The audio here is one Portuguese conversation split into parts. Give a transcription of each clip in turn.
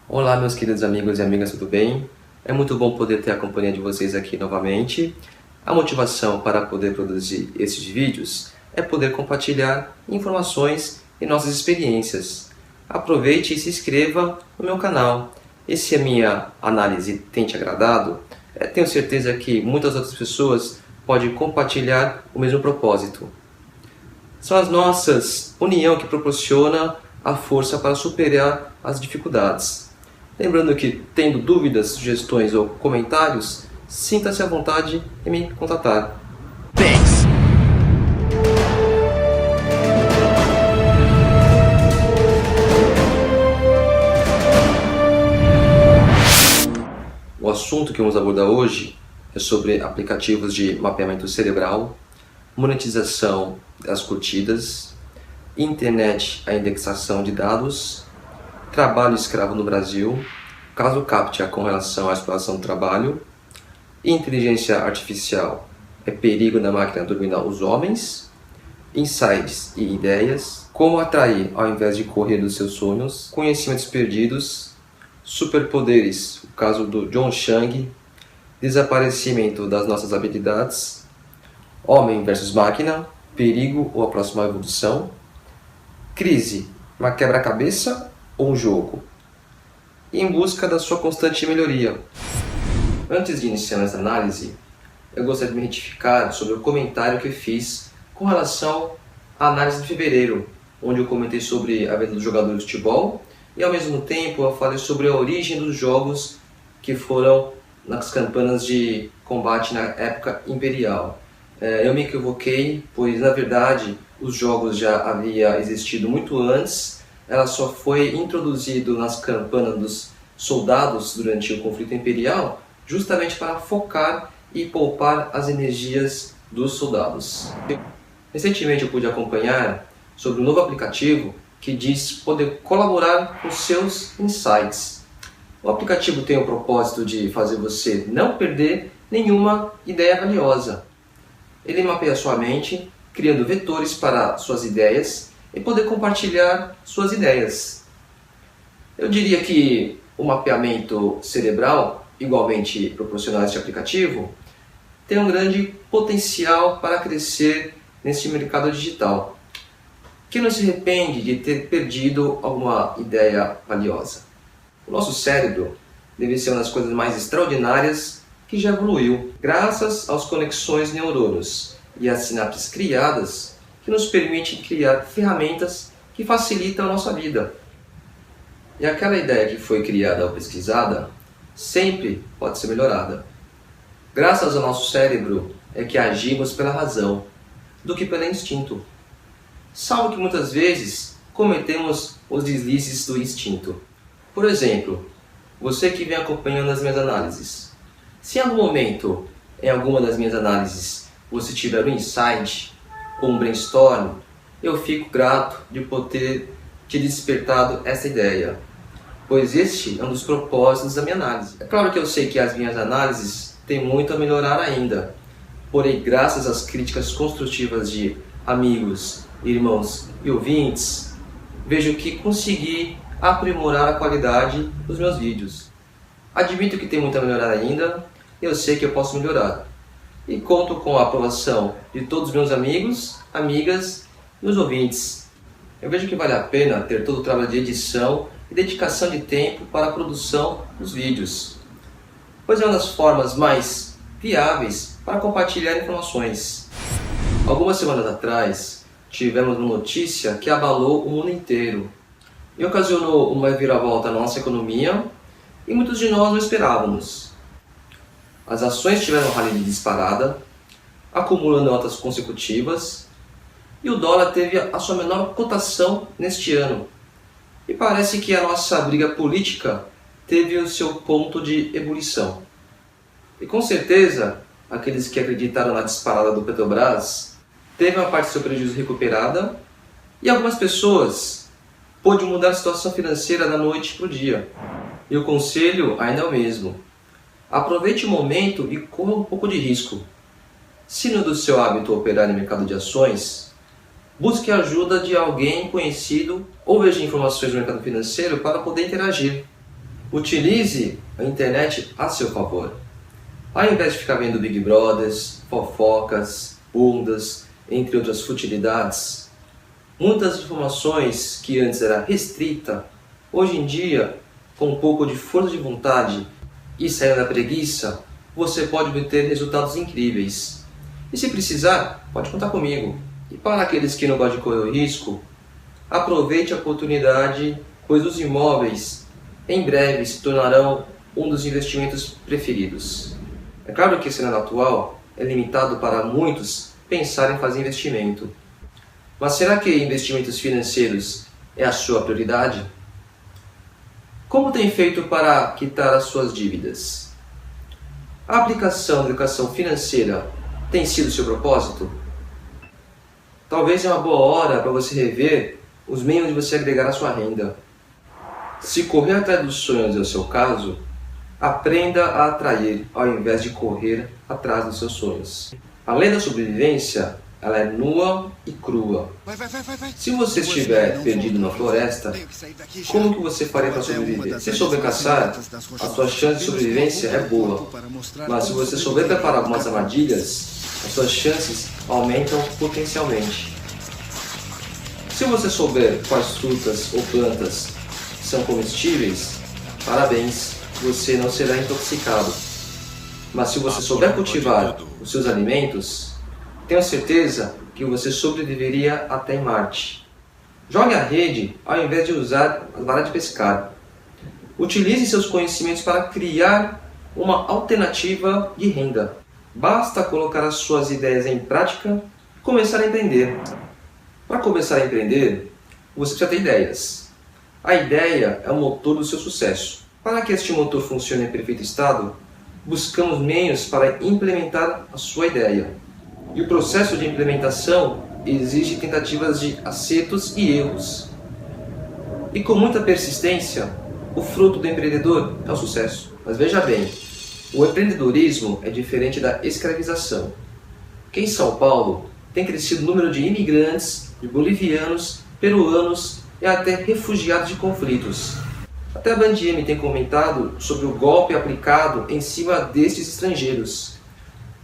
Olá, meus queridos amigos e amigas, tudo bem? É muito bom poder ter a companhia de vocês aqui novamente. A motivação para poder produzir esses vídeos é poder compartilhar informações e nossas experiências. Aproveite e se inscreva no meu canal. E se a minha análise tem te agradado, tenho certeza que muitas outras pessoas podem compartilhar o mesmo propósito. São as nossas união que proporciona a força para superar as dificuldades. Lembrando que, tendo dúvidas, sugestões ou comentários, sinta-se à vontade em me contatar. Thanks. O assunto que vamos abordar hoje é sobre aplicativos de mapeamento cerebral, monetização das curtidas, internet, a indexação de dados, trabalho escravo no Brasil, caso CAPTCHA com relação à exploração do trabalho, inteligência artificial é perigo da máquina dominar os homens, insights e ideias, como atrair ao invés de correr dos seus sonhos, conhecimentos perdidos, superpoderes, o caso do John Chang, desaparecimento das nossas habilidades, homem versus máquina, perigo ou a próxima evolução, crise, uma quebra-cabeça ou um jogo, e em busca da sua constante melhoria. Antes de iniciar essa análise, eu gostaria de me retificar sobre o comentário que fiz com relação à análise de fevereiro, onde eu comentei sobre a venda dos jogadores de futebol e ao mesmo tempo eu falei sobre a origem dos jogos que foram nas campanhas de combate na época imperial. Eu me equivoquei, pois na verdade os jogos já haviam existido muito antes. Ela só foi introduzido nas campanhas dos soldados durante o conflito imperial justamente para focar e poupar as energias dos soldados. Recentemente eu pude acompanhar sobre um novo aplicativo que diz poder colaborar com seus insights. O aplicativo tem o propósito de fazer você não perder nenhuma ideia valiosa. Ele mapeia sua mente, criando vetores para suas ideias e poder compartilhar suas ideias. Eu diria que o mapeamento cerebral, igualmente proporcional a este aplicativo, tem um grande potencial para crescer neste mercado digital. Quem não se arrepende de ter perdido alguma ideia valiosa? O nosso cérebro deve ser uma das coisas mais extraordinárias que já evoluiu, graças às conexões neurônios e às sinapses criadas que nos permite criar ferramentas que facilitam a nossa vida. E aquela ideia que foi criada ou pesquisada sempre pode ser melhorada. Graças ao nosso cérebro é que agimos pela razão, do que pelo instinto. Salvo que muitas vezes cometemos os deslizes do instinto. Por exemplo, você que vem acompanhando as minhas análises. Se em algum momento, em alguma das minhas análises, você tiver um insight ou um brainstorm, eu fico grato de poder te despertado essa ideia, pois este é um dos propósitos da minha análise. É claro que eu sei que as minhas análises têm muito a melhorar ainda, porém, graças às críticas construtivas de amigos, irmãos e ouvintes, vejo que consegui aprimorar a qualidade dos meus vídeos. Admito que tem muito a melhorar ainda, eu sei que eu posso melhorar. E conto com a aprovação de todos os meus amigos, amigas e os ouvintes. Eu vejo que vale a pena ter todo o trabalho de edição e dedicação de tempo para a produção dos vídeos, pois é uma das formas mais viáveis para compartilhar informações. Algumas semanas atrás, tivemos uma notícia que abalou o mundo inteiro e ocasionou uma reviravolta na nossa economia e muitos de nós não esperávamos. As ações tiveram um rally de disparada, acumulando altas consecutivas, e o dólar teve a sua menor cotação neste ano. E parece que a nossa briga política teve o seu ponto de ebulição. E com certeza, aqueles que acreditaram na disparada do Petrobras teve uma parte do seu prejuízo recuperada, e algumas pessoas pôde mudar a situação financeira da noite para o dia. E o conselho ainda é o mesmo. Aproveite o momento e corra um pouco de risco. Se não é do seu hábito operar no mercado de ações, busque a ajuda de alguém conhecido ou veja informações do mercado financeiro para poder interagir. Utilize a internet a seu favor. Ao invés de ficar vendo Big Brothers, fofocas, bundas, entre outras futilidades, muitas informações que antes era restrita, hoje em dia, com um pouco de força de vontade e saindo da preguiça, você pode obter resultados incríveis. E se precisar, pode contar comigo. E para aqueles que não gostam de correr o risco, aproveite a oportunidade, pois os imóveis em breve se tornarão um dos investimentos preferidos. É claro que o cenário atual é limitado para muitos pensar em fazer investimento. Mas será que investimentos financeiros é a sua prioridade? Como tem feito para quitar as suas dívidas? A aplicação da educação financeira tem sido seu propósito? Talvez é uma boa hora para você rever os meios de você agregar a sua renda. Se correr atrás dos sonhos é o seu caso, aprenda a atrair ao invés de correr atrás dos seus sonhos. A lei da sobrevivência, ela é nua e crua. Se você estiver perdido na floresta, como que você faria para sobreviver? Se souber caçar, a sua chance de sobrevivência é boa. Mas se você souber preparar algumas armadilhas, as suas chances aumentam potencialmente. Se você souber quais frutas ou plantas são comestíveis, parabéns, você não será intoxicado. Mas se você souber cultivar os seus alimentos, tenho certeza que você sobreviveria até em Marte. Jogue a rede ao invés de usar a vara de pescar. Utilize seus conhecimentos para criar uma alternativa de renda. Basta colocar as suas ideias em prática e começar a empreender. Para começar a empreender, você precisa ter ideias. A ideia é o motor do seu sucesso. Para que este motor funcione em perfeito estado, buscamos meios para implementar a sua ideia. E o processo de implementação exige tentativas de acertos e erros. E com muita persistência, o fruto do empreendedor é o sucesso. Mas veja bem, o empreendedorismo é diferente da escravização. Aqui em São Paulo tem crescido o número de imigrantes, de bolivianos, peruanos e até refugiados de conflitos. Até a Band M tem comentado sobre o golpe aplicado em cima destes estrangeiros.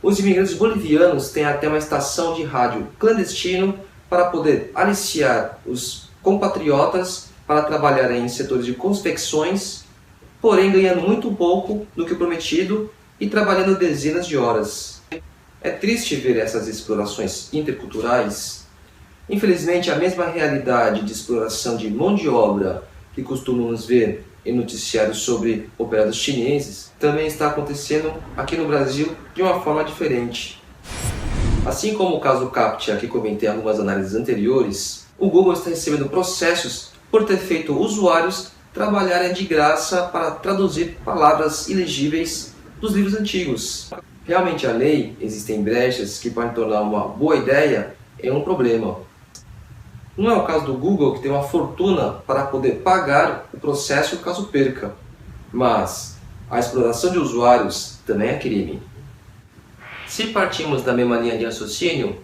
Os imigrantes bolivianos têm até uma estação de rádio clandestino para poder aliciar os compatriotas para trabalhar em setores de confecções, porém ganhando muito pouco do que o prometido e trabalhando dezenas de horas. É triste ver essas explorações interculturais. Infelizmente, a mesma realidade de exploração de mão de obra que costumamos ver em noticiários sobre operários chineses também está acontecendo aqui no Brasil de uma forma diferente. Assim como o caso CAPTCHA, que comentei em algumas análises anteriores, o Google está recebendo processos por ter feito usuários trabalharem de graça para traduzir palavras ilegíveis dos livros antigos. Realmente a lei existem brechas que podem tornar uma boa ideia em um problema. Não é o caso do Google, que tem uma fortuna para poder pagar o processo caso perca. Mas a exploração de usuários também é crime. Se partimos da mesma linha de raciocínio,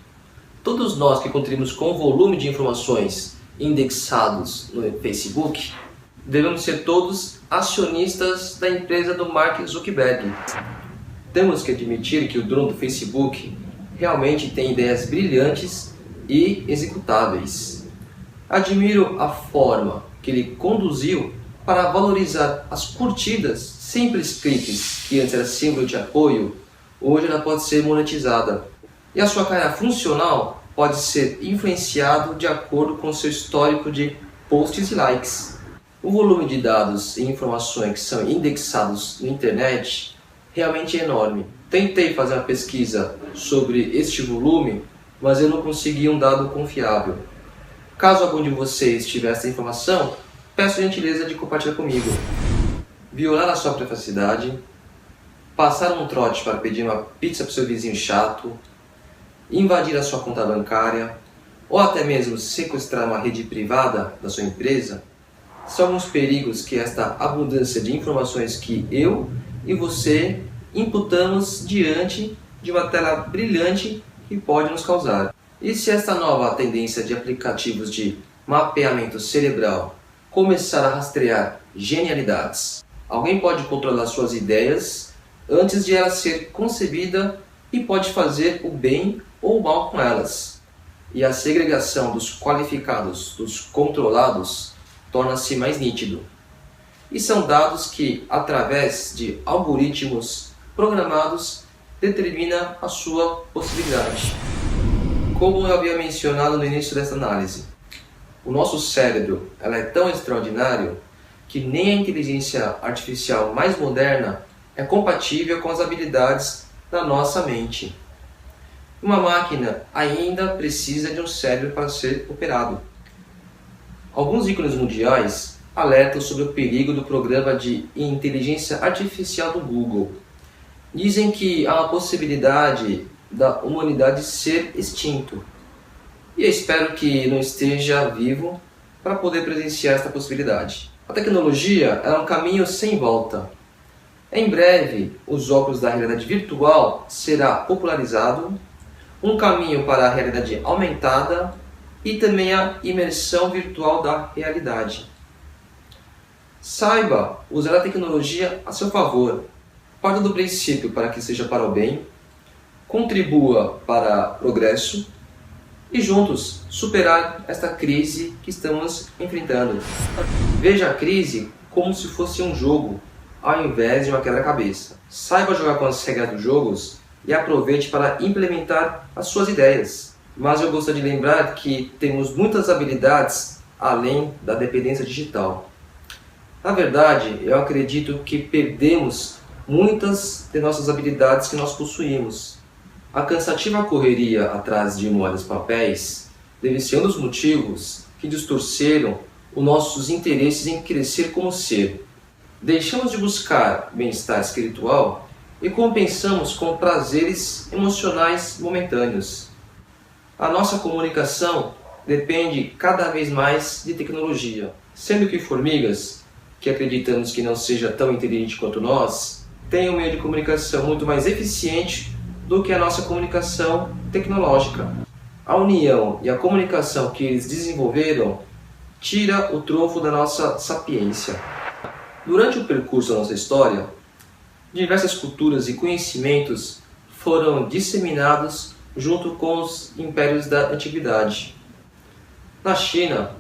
todos nós que contribuímos com o volume de informações indexados no Facebook, devemos ser todos acionistas da empresa do Mark Zuckerberg. Temos que admitir que o dono do Facebook realmente tem ideias brilhantes e executáveis. Admiro a forma que ele conduziu para valorizar as curtidas, simples cliques, que antes era símbolo de apoio, hoje ela pode ser monetizada. E a sua carreira funcional pode ser influenciado de acordo com o seu histórico de posts e likes. O volume de dados e informações que são indexados na internet realmente é enorme. Tentei fazer uma pesquisa sobre este volume, mas eu não consegui um dado confiável. Caso algum de vocês tiver essa informação, peço a gentileza de compartilhar comigo. Violar a sua privacidade, passar um trote para pedir uma pizza para o seu vizinho chato, invadir a sua conta bancária, ou até mesmo sequestrar uma rede privada da sua empresa, são alguns perigos que esta abundância de informações que eu e você imputamos diante de uma tela brilhante que pode nos causar. E se esta nova tendência de aplicativos de mapeamento cerebral começar a rastrear genialidades, Alguém pode controlar suas ideias antes de ela ser concebida e pode fazer o bem ou o mal com elas. E a segregação dos qualificados dos controlados torna-se mais nítido. E são dados que, através de algoritmos programados, determina a sua possibilidade. Como eu havia mencionado no início dessa análise, o nosso cérebro é tão extraordinário que nem a inteligência artificial mais moderna é compatível com as habilidades da nossa mente. Uma máquina ainda precisa de um cérebro para ser operado. Alguns ícones mundiais alertam sobre o perigo do programa de inteligência artificial do Google. Dizem que há a possibilidade da humanidade ser extinto. E eu espero que não esteja vivo para poder presenciar esta possibilidade. A tecnologia é um caminho sem volta. Em breve, os óculos da realidade virtual será popularizado, um caminho para a realidade aumentada e também a imersão virtual da realidade. Saiba usar a tecnologia a seu favor. Parta do princípio para que seja para o bem, contribua para o progresso e juntos superar esta crise que estamos enfrentando. Veja a crise como se fosse um jogo, ao invés de uma quebra-cabeça. Saiba jogar com as regras dos jogos e aproveite para implementar as suas ideias. Mas eu gostaria de lembrar que temos muitas habilidades além da dependência digital. Na verdade, eu acredito que perdemos muitas de nossas habilidades que nós possuímos. A cansativa correria atrás de moedas e papéis deve ser um dos motivos que distorceram os nossos interesses em crescer como ser. Deixamos de buscar bem-estar espiritual e compensamos com prazeres emocionais momentâneos. A nossa comunicação depende cada vez mais de tecnologia, sendo que formigas, que acreditamos que não seja tão inteligente quanto nós, têm um meio de comunicação muito mais eficiente do que a nossa comunicação tecnológica. A união e a comunicação que eles desenvolveram tira o trunfo da nossa sapiência. Durante o percurso da nossa história, diversas culturas e conhecimentos foram disseminados junto com os impérios da antiguidade. Na China,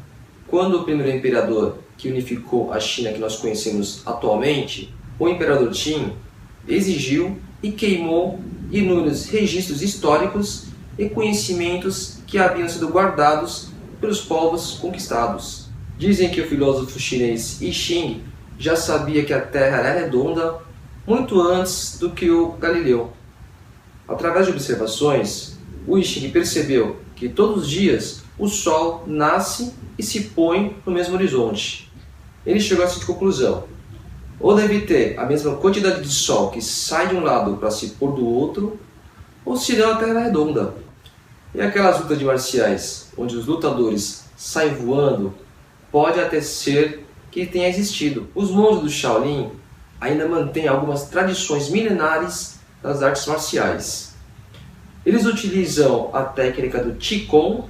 quando o primeiro imperador que unificou a China que nós conhecemos atualmente, o imperador Qin, exigiu e queimou inúmeros registros históricos e conhecimentos que haviam sido guardados pelos povos conquistados. Dizem que o filósofo chinês I Ching já sabia que a Terra era redonda muito antes do que o Galileu. Através de observações, o I Ching percebeu que todos os dias o Sol nasce e se põe no mesmo horizonte. Ele chegou a essa conclusão: ou deve ter a mesma quantidade de Sol que sai de um lado para se pôr do outro, ou senão a Terra é redonda. E aquelas lutas de marciais, onde os lutadores saem voando, pode até ser que tenha existido. Os monges do Shaolin ainda mantêm algumas tradições milenares das artes marciais. Eles utilizam a técnica do Qigong.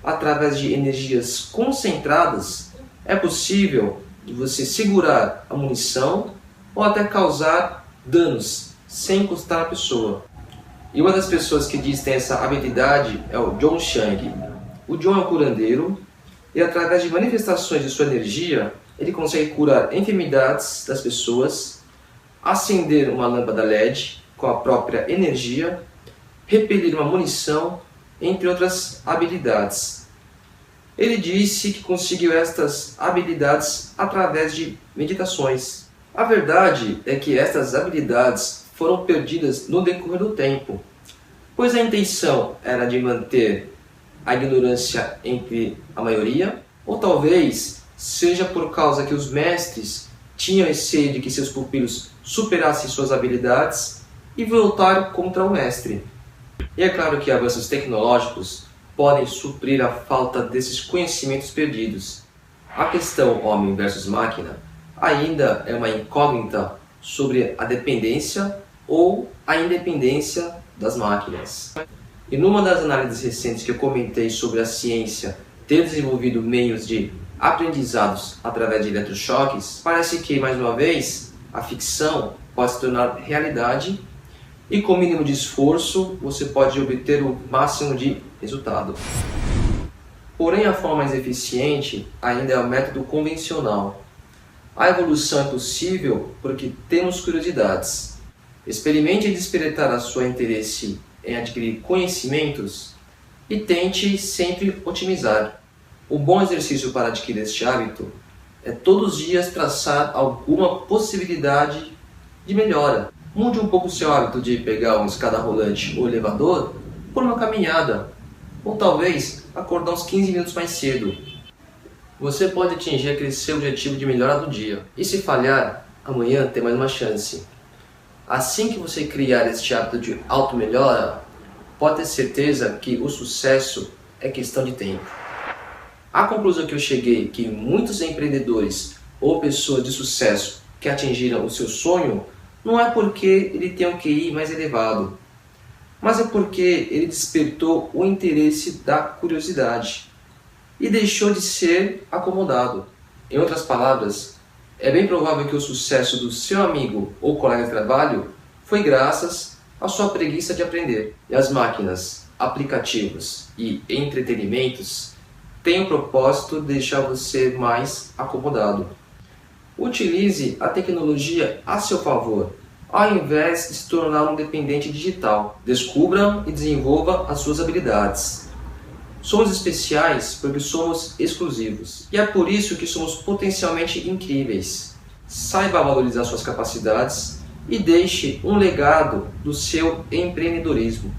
Através de energias concentradas, é possível você segurar a munição ou até causar danos sem encostar a pessoa. E uma das pessoas que diz que tem essa habilidade é o John Chang. O John é um curandeiro e através de manifestações de sua energia, ele consegue curar enfermidades das pessoas, acender uma lâmpada LED com a própria energia, repelir uma munição, entre outras habilidades. Ele disse que conseguiu estas habilidades através de meditações. A verdade é que estas habilidades foram perdidas no decorrer do tempo, pois a intenção era de manter a ignorância entre a maioria, ou talvez seja por causa que os mestres tinham receio de que seus pupilos superassem suas habilidades e voltaram contra o mestre. E é claro que avanços tecnológicos podem suprir a falta desses conhecimentos perdidos. A questão homem versus máquina ainda é uma incógnita sobre a dependência ou a independência das máquinas. E numa das análises recentes que eu comentei sobre a ciência ter desenvolvido meios de aprendizados através de eletrochoques, parece que, mais uma vez, A ficção pode se tornar realidade e com o mínimo de esforço você pode obter o máximo de resultado. Porém, a forma mais eficiente ainda é o método convencional. A evolução é possível porque temos curiosidades. Experimente despertar a seu interesse em adquirir conhecimentos e tente sempre otimizar. Um bom exercício para adquirir este hábito é todos os dias traçar alguma possibilidade de melhora. Mude um pouco o seu hábito de pegar uma escada rolante ou elevador por uma caminhada, ou talvez acordar uns 15 minutos mais cedo. Você pode atingir aquele seu objetivo de melhora do dia, e se falhar, amanhã tem mais uma chance. Assim que você criar este hábito de auto-melhora, pode ter certeza que o sucesso é questão de tempo. A conclusão que eu cheguei é que muitos empreendedores ou pessoas de sucesso que atingiram o seu sonho não é porque ele tem um QI mais elevado, mas é porque ele despertou o interesse da curiosidade e deixou de ser acomodado. Em outras palavras, é bem provável que o sucesso do seu amigo ou colega de trabalho foi graças à sua preguiça de aprender. E as máquinas, aplicativos e entretenimentos têm o propósito de deixar você mais acomodado. Utilize a tecnologia a seu favor, ao invés de se tornar um dependente digital. Descubra e desenvolva as suas habilidades. Somos especiais porque somos exclusivos. E é por isso que somos potencialmente incríveis. Saiba valorizar suas capacidades e deixe um legado do seu empreendedorismo.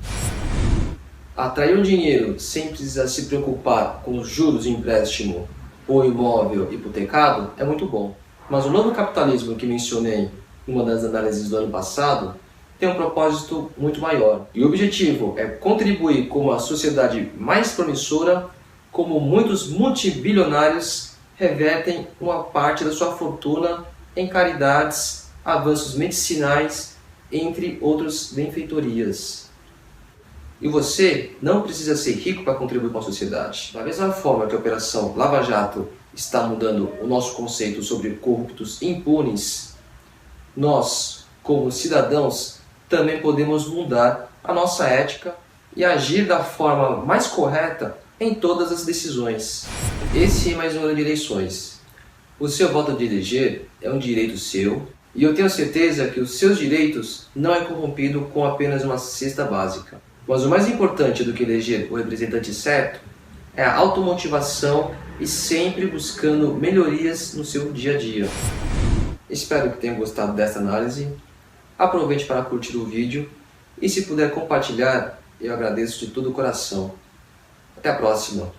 Atrair um dinheiro sem precisar se preocupar com os juros de empréstimo ou imóvel hipotecado é muito bom. Mas o novo capitalismo que mencionei em uma das análises do ano passado tem um propósito muito maior. E o objetivo é contribuir com uma sociedade mais promissora, como muitos multibilionários revertem uma parte da sua fortuna em caridades, avanços medicinais, entre outras benfeitorias. E você não precisa ser rico para contribuir com a sociedade. Da mesma forma que a Operação Lava Jato está mudando o nosso conceito sobre corruptos impunes, nós, como cidadãos, também podemos mudar a nossa ética e agir da forma mais correta em todas as decisões. Esse é mais um ano de eleições. O seu voto de eleger é um direito seu e eu tenho certeza que os seus direitos não é corrompido com apenas uma cesta básica. Mas o mais importante do que eleger o representante certo é a automotivação e sempre buscando melhorias no seu dia a dia. Espero que tenham gostado dessa análise. Aproveite para curtir o vídeo e se puder compartilhar, eu agradeço de todo o coração. Até a próxima!